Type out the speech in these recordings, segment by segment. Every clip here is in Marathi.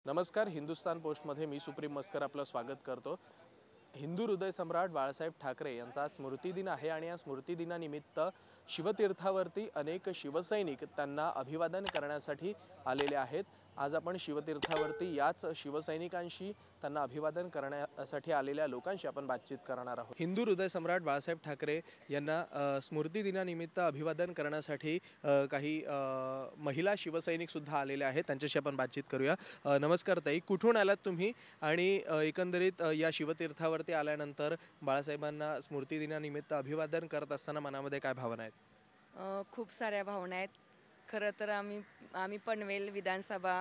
नमस्कार. हिंदुस्तान पोस्टमध्ये मी सुप्रीम मस्कर आपलं स्वागत करतो. हिंदू हृदय सम्राट बाळासाहेब ठाकरे यांचा स्मृतिदिन आहे आणि या स्मृतिदिनानिमित्त शिवतीर्थावरती अनेक शिवसैनिक त्यांना अभिवादन करण्यासाठी आलेले आहेत. आज आपण शिवतीर्थावरती याच शिवसैनिकांशी त्यांना अभिवादन करण्यासाठी आलेल्या लोकांशी आपण बातचीत करणार आहोत. हिंदू हृदय सम्राट बाळासाहेब ठाकरे यांना स्मृतिदिनानिमित्त अभिवादन करण्यासाठी काही महिला शिवसैनिक सुद्धा आलेले आहेत. त्यांच्याशी आपण बातचीत करूया. नमस्कार ताई, कुठून आलात तुम्ही आणि एकंदरीत या शिवतीर्थावरती आल्यानंतर बाळासाहेबांना स्मृतिदिनानिमित्त अभिवादन करत असताना मनामध्ये काय भावना आहेत? खूप साऱ्या भावना आहेत. खरं तर आम्ही आम्ही पनवेल विधानसभा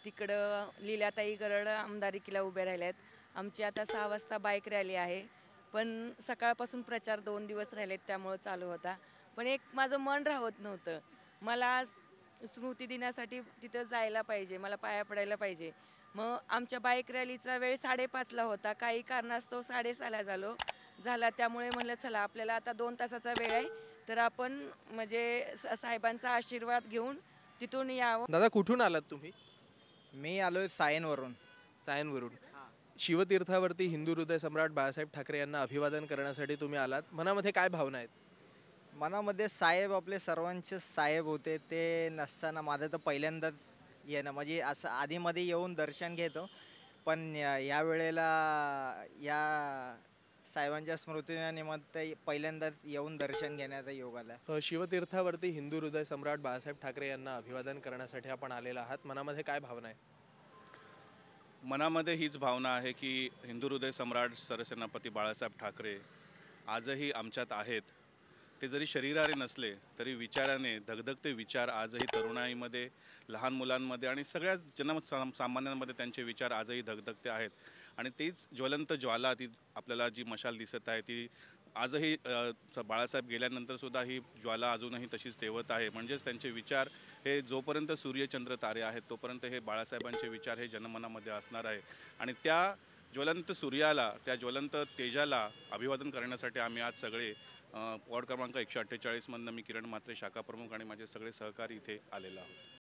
तिकडं लीलाताई गरड आमदारकीला उभे राहिले आहेत. आमची आता 6 वाजता बाईक रॅली आहे. पण सकाळपासून प्रचार 2 दिवस राहिलेत त्यामुळं चालू होता. पण एक माझं मन राहत नव्हतं. मला आज स्मृतिदिनासाठी तिथं जायला पाहिजे, मला पाया पडायला पाहिजे. मग आमच्या बाईक रॅलीचा वेळ 5:30ला होता. काही कारणास्तव 6:30ला झाला. त्यामुळे म्हणलं चला आपल्याला आता 2 तासाचा वेळ आहे, तर आपण म्हणजे साहेबांचा आशीर्वाद घेऊन तिथून यावं. दादा, कुठून आलात तुम्ही? मी आलोय सायनवरून. सायनवरून. शिवतीर्थावरती हिंदू हृदय सम्राट बाळासाहेब ठाकरे यांना अभिवादन करण्यासाठी तुम्ही आलात. मनामध्ये काय भावना आहेत? मनामध्ये साहेब आपले सर्वांचे साहेब होते, ते नसताना माझं तर पहिल्यांदाच येणं म्हणजे असं आधीमध्ये येऊन दर्शन घेतो. पण या वेळेला या साहेबांच्या स्मृतीनिमित्त पहिल्यांदाच येऊन दर्शन घेण्याचा योग आला. शिवतीर्थावरती हिंदू हृदय सम्राट बाळासाहेब ठाकरे यांना अभिवादन करण्यासाठी आपण आलेला आहात. मनामध्ये काय भावना आहे? मनामध्ये हीच भावना आहे की हिंदू हृदय सम्राट सरसेनापती बाळासाहेब ठाकरे आजही आमच्यात आहेत. ते जरी शरीराने नसले तरी विचाराने धगधगते विचार आजही तरुणाईमध्ये, लहान मुलांमध्ये आणि सगळ्या सामान्यांमध्ये त्यांचे विचार आजही धगधगते आहेत. आणि तीच ज्वलंत ज्वाला, ती आपल्याला जी मशाल दिसत आहे ती आजही बाळासाहेब गेल्यानंतर सुद्धा ही ज्वाला अजूनही तशीच तेवत आहे. म्हणजेच त्यांचे विचार हे जोपर्यंत सूर्यचंद्र तारे आहेत तोपर्यंत हे बाळासाहेबांचे विचार हे जनमनामध्ये असणार आहे. आणि त्या ज्वलंत सूर्याला, त्या ज्वलंत तेजाला अभिवादन करण्यासाठी आम्ही आज सगळे वॉर्ड क्रमांक 148 मधनं मी किरण म्हात्रे शाखा प्रमुख आणि माझे सगळे सहकारी इथे आलेलो आहोत.